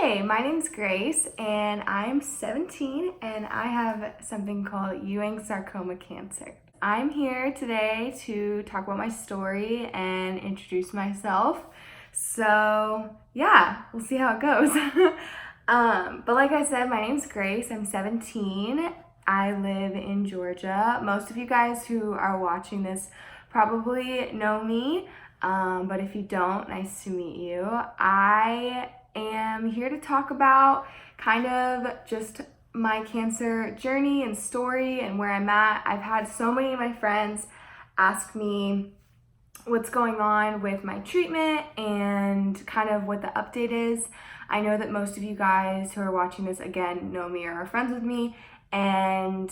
Hey, my name's Grace and I'm 17 and I have something called Ewing sarcoma cancer. I'm here today to talk about my story and introduce myself. So yeah, we'll see how it goes. But like I said, my name's Grace. I'm 17. I live in Georgia. Most of you guys who are watching this probably know me. But if you don't, nice to meet you. I am here to talk about kind of just my cancer journey and story and where I'm at. I've had so many of my friends ask me what's going on with my treatment and kind of what the update is. I know that most of you guys who are watching this again know me or are friends with me, and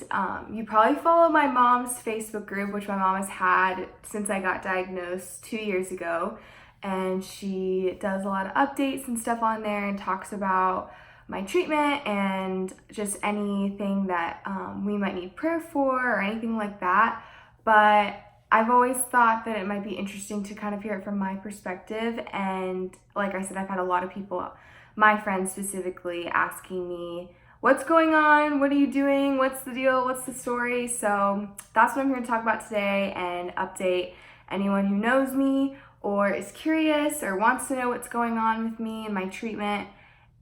you probably follow my mom's Facebook group, which my mom has had since I got diagnosed 2 years ago, and she does a lot of updates and stuff on there and talks about my treatment and just anything that we might need prayer for or anything like that. But I've always thought that it might be interesting to kind of hear it from my perspective. And like I said, I've had a lot of people, my friends specifically, asking me, what's going on? What are you doing? What's the deal? What's the story? So that's what I'm here to talk about today and update anyone who knows me or is curious or wants to know what's going on with me and my treatment.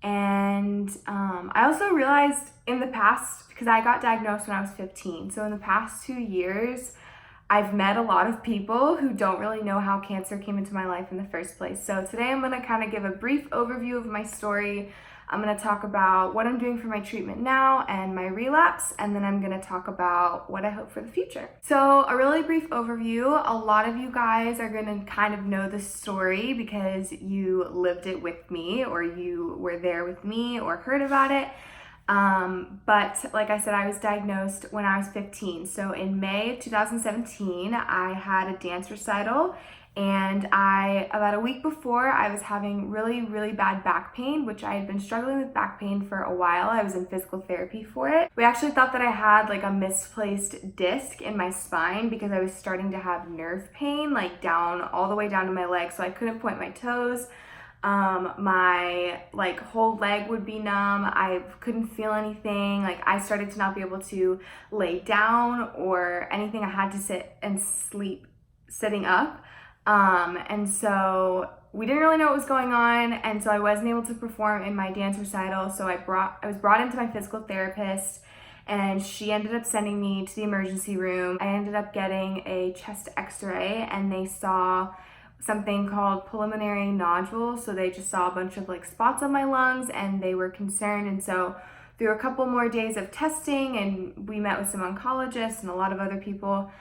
And I also realized in the past, because I got diagnosed when I was 15, so in the past 2 years, I've met a lot of people who don't really know how cancer came into my life in the first place. So today I'm going to kind of give a brief overview of my story. I'm going to talk about what I'm doing for my treatment now and my relapse, and then I'm going to talk about what I hope for the future. So a really brief overview. A lot of you guys are going to kind of know this story because you lived it with me or you were there with me or heard about it. But like I said, I was diagnosed when I was 15. So in May of 2017, I had a dance recital, and about a week before, I was having really, really bad back pain, which I had been struggling with back pain for a while. I was in physical therapy for it. We actually thought that I had like a misplaced disc in my spine because I was starting to have nerve pain, like all the way down to my legs. So I couldn't point my toes. My whole leg would be numb. I couldn't feel anything. Like I started to not be able to lay down or anything. I had to sit and sleep sitting up. And so we didn't really know what was going on. And so I wasn't able to perform in my dance recital. So I was brought into my physical therapist, and she ended up sending me to the emergency room. I ended up getting a chest x-ray, and they saw something called pulmonary nodules. So they just saw a bunch of spots on my lungs, and they were concerned. And so through a couple more days of testing, and we met with some oncologists and a lot of other people,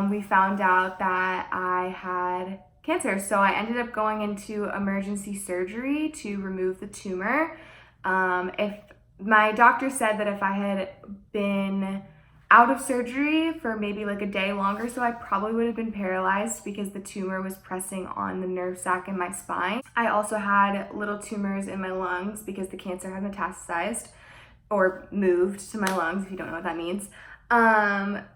we found out that I had cancer. So I ended up going into emergency surgery to remove the tumor. If my doctor said that if I had been out of surgery for maybe a day longer, so I probably would have been paralyzed because the tumor was pressing on the nerve sac in my spine. I also had little tumors in my lungs because the cancer had metastasized or moved to my lungs, if you don't know what that means.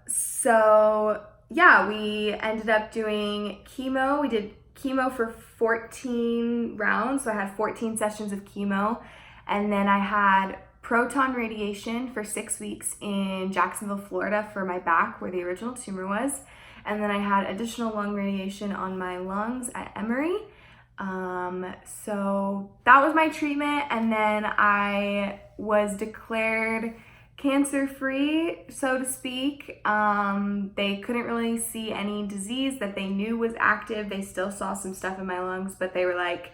So yeah, we ended up doing chemo. We did chemo for 14 rounds. So I had 14 sessions of chemo, and then I had proton radiation for 6 weeks in Jacksonville, Florida for my back where the original tumor was. And then I had additional lung radiation on my lungs at Emory. So that was my treatment. And then I was declared cancer-free, so to speak. They couldn't really see any disease that they knew was active. They still saw some stuff in my lungs, but they were like,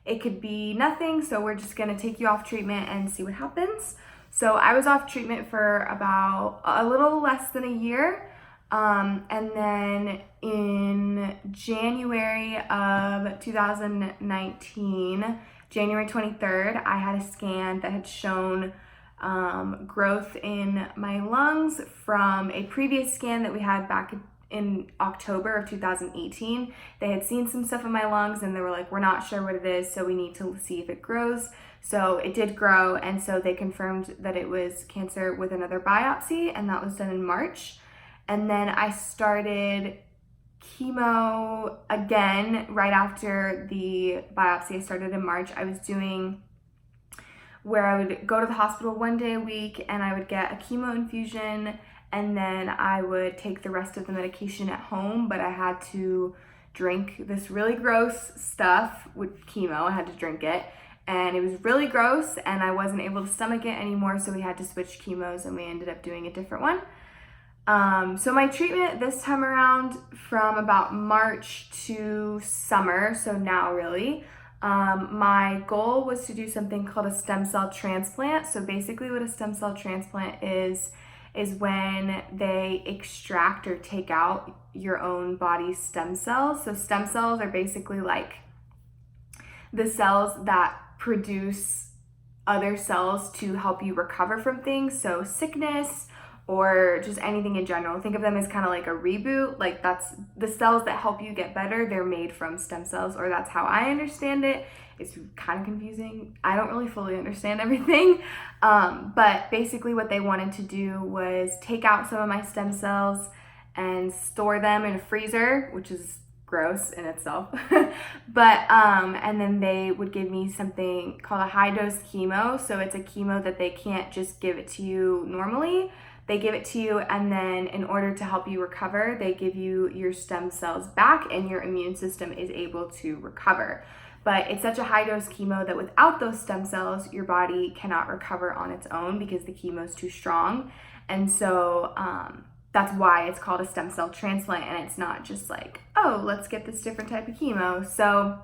it could be nothing, so we're just gonna take you off treatment and see what happens. So I was off treatment for about a little less than a year. And then in January of 2019, January 23rd, I had a scan that had shown growth in my lungs from a previous scan that we had back in October of 2018. They had seen some stuff in my lungs, and they were like, we're not sure what it is, so we need to see if it grows. So it did grow, and so they confirmed that it was cancer with another biopsy, and that was done in March. And then I started chemo again right after the biopsy. I started in March. I was doing where I would go to the hospital 1 day a week and I would get a chemo infusion, and then I would take the rest of the medication at home, but I had to drink this really gross stuff with chemo. I had to drink it, and it was really gross, and I wasn't able to stomach it anymore, so we had to switch chemos, and we ended up doing a different one. So my treatment this time around, from about March to summer, so now really, my goal was to do something called a stem cell transplant. So basically what a stem cell transplant is when they extract or take out your own body's stem cells. So stem cells are basically like the cells that produce other cells to help you recover from things. So sickness or just anything in general. Think of them as kind of like a reboot. Like that's the cells that help you get better. They're made from stem cells, or that's how I understand it. It's kind of confusing. I don't really fully understand everything. But basically what they wanted to do was take out some of my stem cells and store them in a freezer, which is gross in itself. But and then they would give me something called a high dose chemo. So it's a chemo that they can't just give it to you normally. They give it to you, and then in order to help you recover, they give you your stem cells back, and your immune system is able to recover. But it's such a high dose chemo that without those stem cells, your body cannot recover on its own because the chemo is too strong. And so that's why it's called a stem cell transplant, and it's not just like, oh, let's get this different type of chemo. So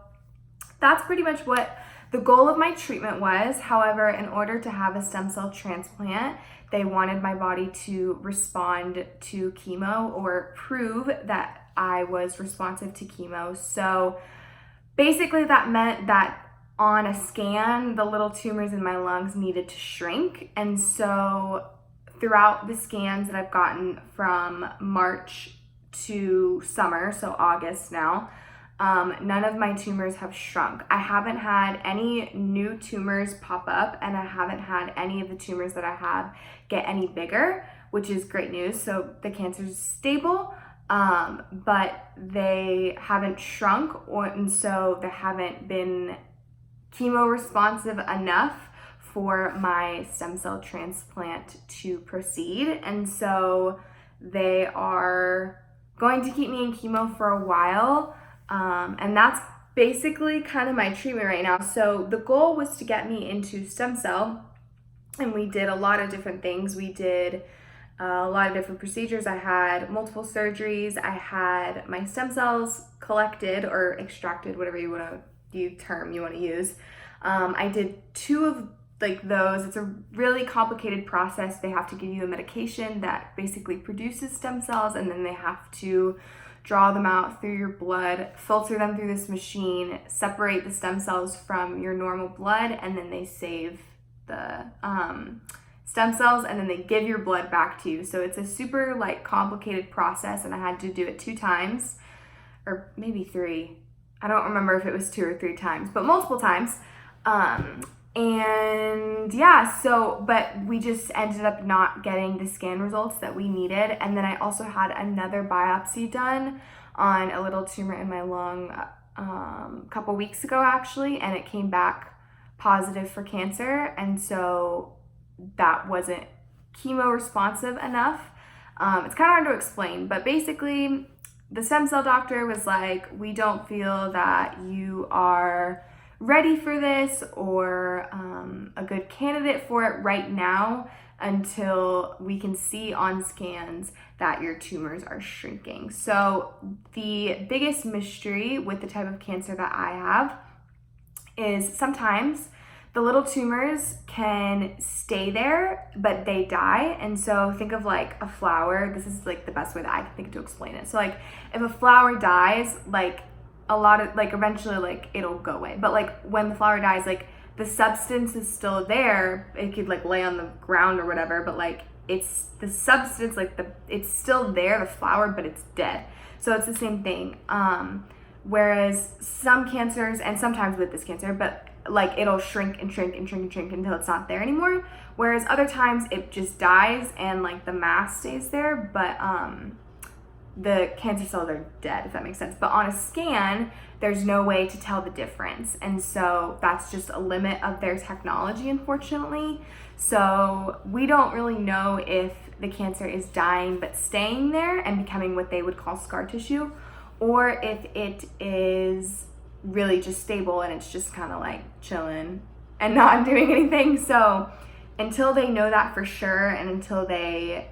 that's pretty much what the goal of my treatment was. However, in order to have a stem cell transplant, they wanted my body to respond to chemo or prove that I was responsive to chemo. So basically that meant that on a scan, the little tumors in my lungs needed to shrink. And so throughout the scans that I've gotten from March to summer, so August now, none of my tumors have shrunk. I haven't had any new tumors pop up, and I haven't had any of the tumors that I have get any bigger, which is great news. So the cancer is stable, but they haven't shrunk, and so they haven't been chemo responsive enough for my stem cell transplant to proceed. And so they are going to keep me in chemo for a while. And that's basically kind of my treatment right now. So the goal was to get me into stem cell, and we did a lot of different things. We did a lot of different procedures. I had multiple surgeries. I had my stem cells collected or extracted, whatever you want to use. I did 2 of like those. It's a really complicated process. They have to give you a medication that basically produces stem cells, and then they have to draw them out through your blood, filter them through this machine, separate the stem cells from your normal blood, and then they save the stem cells, and then they give your blood back to you. So it's a super like complicated process, and I had to do it 2 times, or maybe 3. I don't remember if it was 2 or 3 times, but multiple times. And yeah, so, but we just ended up not getting the scan results that we needed. And then I also had another biopsy done on a little tumor in my lung a couple weeks ago actually, and it came back positive for cancer. And so that wasn't chemo responsive enough. It's kind of hard to explain, but basically the stem cell doctor was like, we don't feel that you are ready for this or a good candidate for it right now until we can see on scans that your tumors are shrinking. So the biggest mystery with the type of cancer that I have is sometimes the little tumors can stay there, but they die. And so think of like a flower. This is like the best way that I can think to explain it. So like if a flower dies, like a lot of like eventually like it'll go away, but like when the flower dies, like the substance is still there. It could like lay on the ground or whatever, but like it's the substance, like it's still there, the flower, but it's dead. So it's the same thing. Whereas some cancers, and sometimes with this cancer, but like it'll shrink and shrink and shrink and shrink until it's not there anymore. Whereas other times it just dies and like the mass stays there, but the cancer cells are dead, if that makes sense. But on a scan, there's no way to tell the difference. And so that's just a limit of their technology, unfortunately. So we don't really know if the cancer is dying but staying there and becoming what they would call scar tissue, or if it is really just stable and it's just kind of like chilling and not doing anything. So until they know that for sure, and until they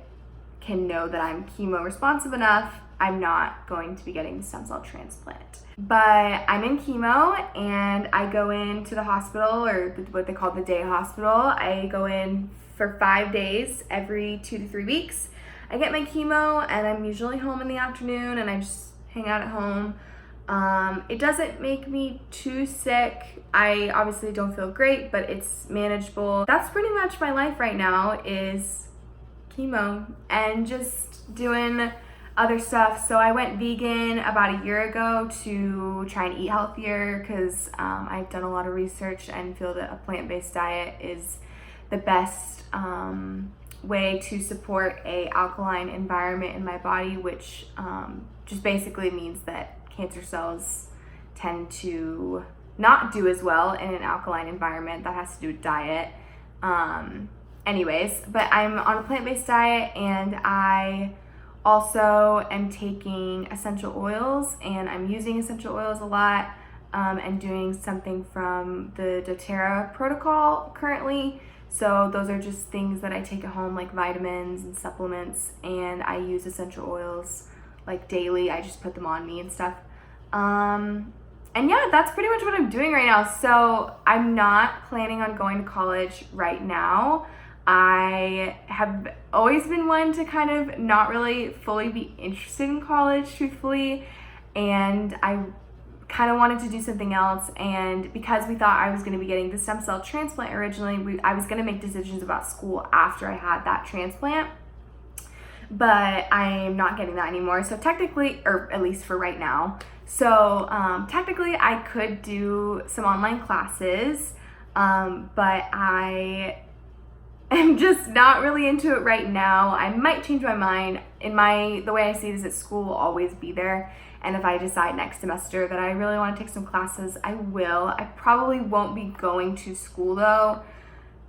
can know that I'm chemo responsive enough, I'm not going to be getting the stem cell transplant. But I'm in chemo and I go into the hospital, or what they call the day hospital. I go in for 5 days every 2 to 3 weeks. I get my chemo and I'm usually home in the afternoon and I just hang out at home. It doesn't make me too sick. I obviously don't feel great, but it's manageable. That's pretty much my life right now, is chemo and just doing other stuff. So I went vegan about a year ago to try and eat healthier, because I've done a lot of research and feel that a plant-based diet is the best way to support a alkaline environment in my body, which just basically means that cancer cells tend to not do as well in an alkaline environment. That has to do with diet. Anyways, but I'm on a plant-based diet, and I also am taking essential oils, and I'm using essential oils a lot, and doing something from the doTERRA protocol currently. So those are just things that I take at home, like vitamins and supplements, and I use essential oils like daily. I just put them on me and stuff. And yeah, that's pretty much what I'm doing right now. So I'm not planning on going to college right now. I have always been one to kind of not really fully be interested in college, truthfully, and I kind of wanted to do something else. And because we thought I was going to be getting the stem cell transplant originally, I was going to make decisions about school after I had that transplant, but I'm not getting that anymore. So technically, or at least for right now, so technically I could do some online classes, but I am just not really into it right now. I might change my mind. The way I see it is that school will always be there, and if I decide next semester that I really want to take some classes, I will. I probably won't be going to school though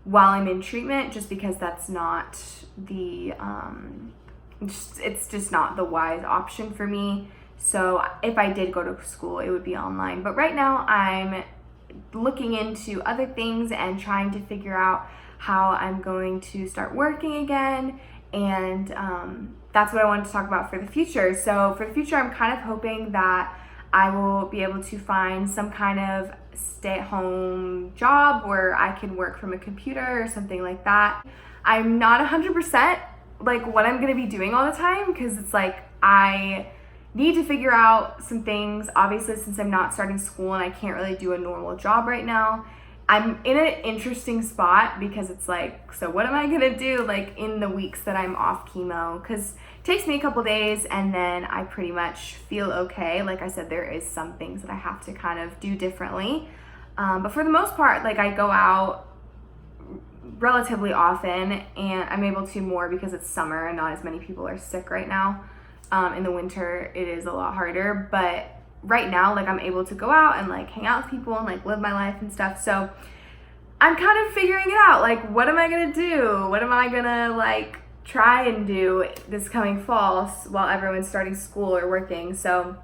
while I'm in treatment, just because that's not the it's just not the wise option for me. So if I did go to school, it would be online. But right now I'm looking into other things and trying to figure out how I'm going to start working again, and that's what I wanted to talk about for the future. So for the future, I'm kind of hoping that I will be able to find some kind of stay-at-home job where I can work from a computer or something like that. I'm not 100% like what I'm gonna be doing all the time, because it's like I need to figure out some things, obviously, since I'm not starting school and I can't really do a normal job right now. I'm in an interesting spot because it's like, so what am I gonna do like in the weeks that I'm off chemo? Because it takes me a couple days and then I pretty much feel okay. Like I said, there is some things that I have to kind of do differently. But for the most part, like I go out relatively often, and I'm able to more because it's summer and not as many people are sick right now. In the winter, it is a lot harder, but right now, like I'm able to go out and like hang out with people and like live my life and stuff. So I'm kind of figuring it out. Like, what am I gonna do? What am I gonna like try and do this coming fall while everyone's starting school or working? So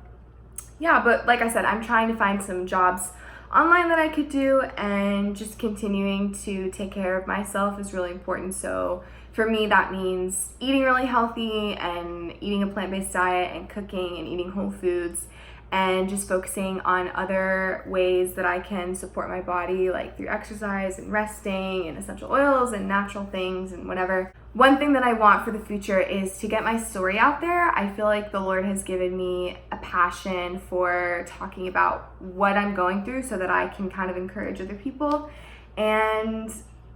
yeah, but like I said, I'm trying to find some jobs online that I could do, and just continuing to take care of myself is really important. So for me, that means eating really healthy and eating a plant-based diet and cooking and eating whole foods, and just focusing on other ways that I can support my body, like through exercise and resting and essential oils and natural things and whatever. One thing that I want for the future is to get my story out there. I feel like the Lord has given me a passion for talking about what I'm going through so that I can kind of encourage other people. And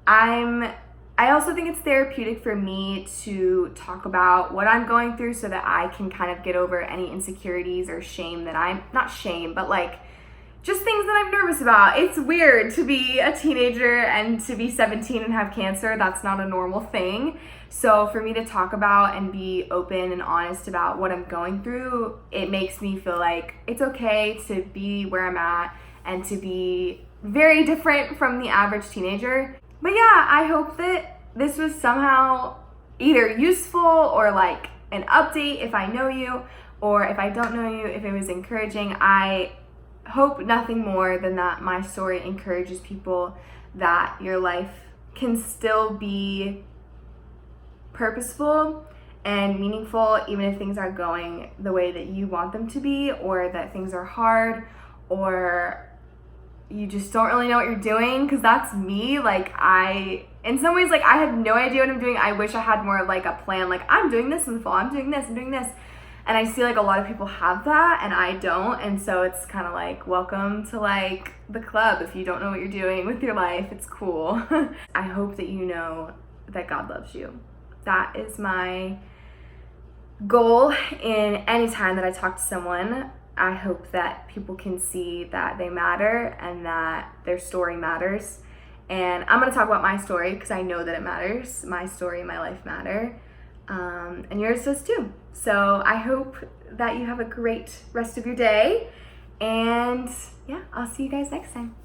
I also think it's therapeutic for me to talk about what I'm going through so that I can kind of get over any insecurities or shame that not shame, but like just things that I'm nervous about. It's weird to be a teenager and to be 17 and have cancer. That's not a normal thing. So for me to talk about and be open and honest about what I'm going through, it makes me feel like it's okay to be where I'm at and to be very different from the average teenager. But yeah, I hope that this was somehow either useful or like an update if I know you, or if I don't know you, if it was encouraging. I hope nothing more than that my story encourages people that your life can still be purposeful and meaningful even if things aren't going the way that you want them to be, or that things are hard, or you just don't really know what you're doing. Because that's me. Like, in some ways, like, I have no idea what I'm doing. I wish I had more like a plan, like I'm doing this in the fall, I'm doing this, and I see like a lot of people have that and I don't. And so it's kind of like, welcome to like the club. If you don't know what you're doing with your life, it's cool. I hope that you know that God loves you. That is my goal in any time that I talk to someone. I hope that people can see that they matter and that their story matters. And I'm gonna talk about my story because I know that it matters. My story and my life matter. And yours does too. So I hope that you have a great rest of your day. And yeah, I'll see you guys next time.